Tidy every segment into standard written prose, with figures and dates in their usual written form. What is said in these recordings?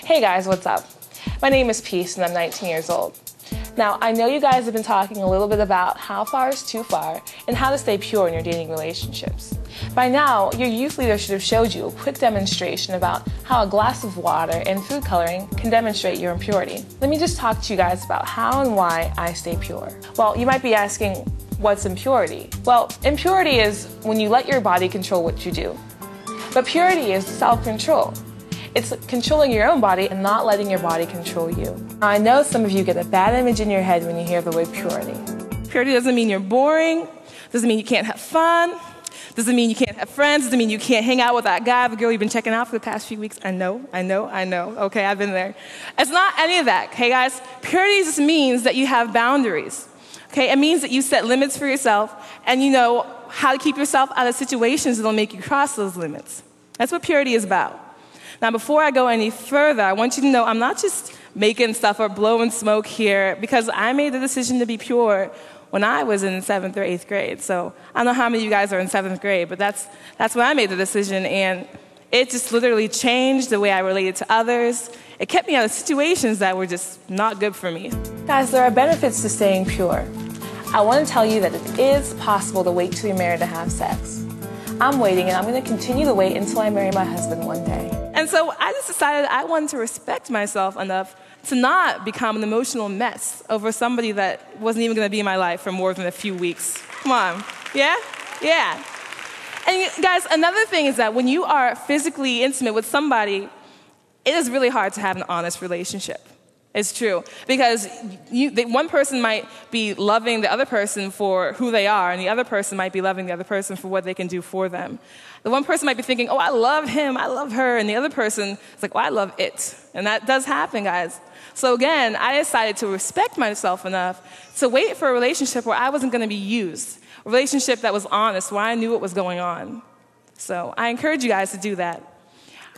Hey guys, what's up? My name is Peace and I'm 19 years old. Now, I know you guys have been talking a little bit about how far is too far and how to stay pure in your dating relationships. By now, your youth leader should have showed you a quick demonstration about how a glass of water and food coloring can demonstrate your impurity. Let me just talk to you guys about how and why I stay pure. Well, you might be asking, what's impurity? Well, impurity is when you let your body control what you do. But purity is self-control. It's controlling your own body and not letting your body control you. Now, I know some of you get a bad image in your head when you hear the word purity. Purity doesn't mean you're boring, doesn't mean you can't have fun, doesn't mean you can't have friends, doesn't mean you can't hang out with that guy or the girl you've been checking out for the past few weeks. I know. Okay, I've been there. It's not any of that, okay, guys? Purity just means that you have boundaries, okay? It means that you set limits for yourself and you know how to keep yourself out of situations that'll make you cross those limits. That's what purity is about. Now, before I go any further, I want you to know I'm not just making stuff or blowing smoke here because I made the decision to be pure when I was in 7th or 8th grade. So I don't know how many of you guys are in 7th grade, but that's when I made the decision, and it just literally changed the way I related to others. It kept me out of situations that were just not good for me. Guys, there are benefits to staying pure. I want to tell you that it is possible to wait till you're married to have sex. I'm waiting, and I'm going to continue to wait until I marry my husband one day. And so I just decided I wanted to respect myself enough to not become an emotional mess over somebody that wasn't even going to be in my life for more than a few weeks. Come on. Yeah? Yeah. And guys, another thing is that when you are physically intimate with somebody, it is really hard to have an honest relationship. It's true. Because one person might be loving the other person for who they are, and the other person might be loving the other person for what they can do for them. The one person might be thinking, oh, I love him, I love her, and the other person is like, well, I love it. And that does happen, guys. So again, I decided to respect myself enough to wait for a relationship where I wasn't going to be used, a relationship that was honest, where I knew what was going on. So I encourage you guys to do that.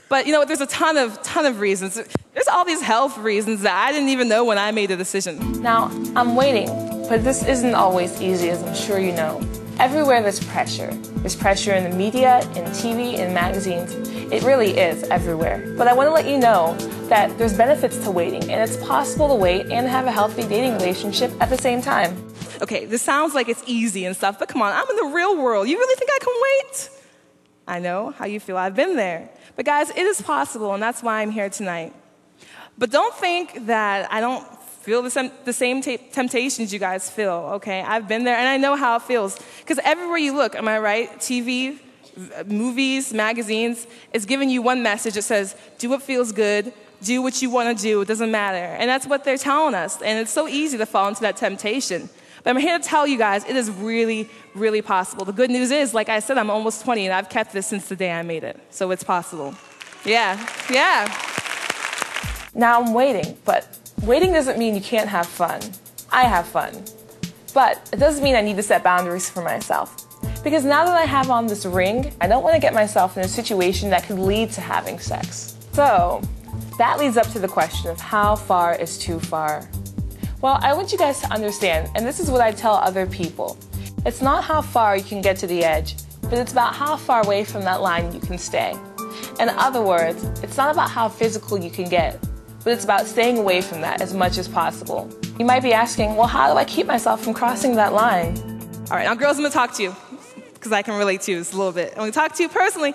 But you know, there's a ton of reasons. There's all these health reasons that I didn't even know when I made the decision. Now, I'm waiting, but this isn't always easy, as I'm sure you know. Everywhere there's pressure. There's pressure in the media, in TV, in magazines. It really is everywhere. But I want to let you know that there's benefits to waiting, and it's possible to wait and have a healthy dating relationship at the same time. Okay, this sounds like it's easy and stuff, but come on, I'm in the real world. You really think I can wait? I know how you feel. I've been there. But guys, it is possible, and that's why I'm here tonight. But don't think that I don't feel the same temptations you guys feel, okay? I've been there, and I know how it feels. Because everywhere you look, am I right? TV, movies, magazines, it's giving you one message that says, do what feels good, do what you want to do, it doesn't matter. And that's what they're telling us, and it's so easy to fall into that temptation. But I'm here to tell you guys, it is really, really possible. The good news is, like I said, I'm almost 20, and I've kept this since the day I made it. So it's possible. Yeah. Now I'm waiting, but waiting doesn't mean you can't have fun. I have fun. But it doesn't mean I need to set boundaries for myself. Because now that I have on this ring, I don't want to get myself in a situation that could lead to having sex. So that leads up to the question of how far is too far? Well, I want you guys to understand, and this is what I tell other people. It's not how far you can get to the edge, but it's about how far away from that line you can stay. In other words, it's not about how physical you can get, but it's about staying away from that as much as possible. You might be asking, well, how do I keep myself from crossing that line? All right, now girls, I'm going to talk to you, because I can relate to you just a little bit. I'm going to talk to you personally.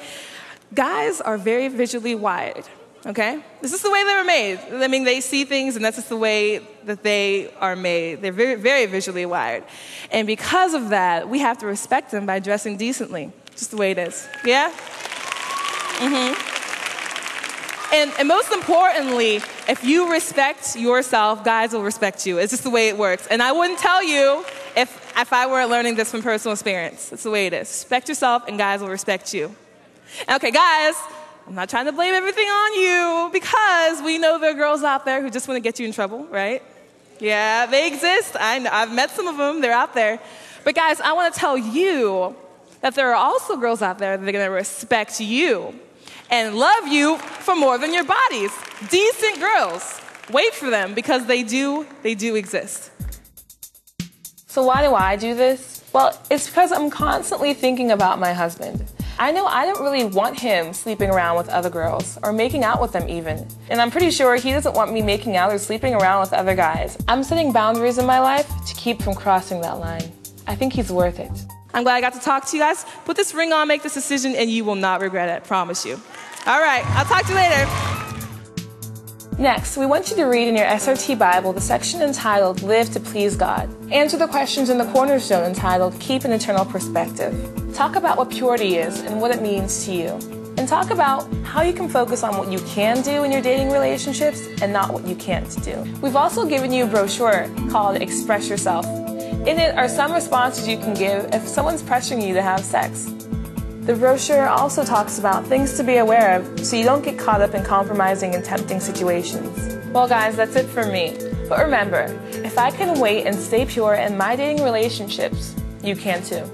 Guys are very visually wired. Okay? This is the way they were made. I mean, they see things, and that's just the way that they are made. They're very, very visually wired. And because of that, we have to respect them by dressing decently. Just the way it is. Yeah? And most importantly, if you respect yourself, guys will respect you. It's just the way it works. And I wouldn't tell you if I weren't learning this from personal experience. That's the way it is. Respect yourself, and guys will respect you. Okay, guys, I'm not trying to blame everything on you, because we know there are girls out there who just want to get you in trouble, right? Yeah, they exist. I've met some of them. They're out there. But guys, I want to tell you that there are also girls out there that are going to respect you and love you for more than your bodies. Decent girls. Wait for them, because they do exist. So why do I do this? Well, it's because I'm constantly thinking about my husband. I know I don't really want him sleeping around with other girls or making out with them even. And I'm pretty sure he doesn't want me making out or sleeping around with other guys. I'm setting boundaries in my life to keep from crossing that line. I think he's worth it. I'm glad I got to talk to you guys. Put this ring on, make this decision, and you will not regret it, I promise you. All right, I'll talk to you later. Next, we want you to read in your SRT Bible the section entitled Live to Please God. Answer the questions in the cornerstone entitled Keep an Eternal Perspective. Talk about what purity is and what it means to you. And talk about how you can focus on what you can do in your dating relationships and not what you can't do. We've also given you a brochure called Express Yourself. In it are some responses you can give if someone's pressuring you to have sex. The brochure also talks about things to be aware of so you don't get caught up in compromising and tempting situations. Well guys, that's it for me. But remember, if I can wait and stay pure in my dating relationships, you can too.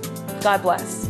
God bless.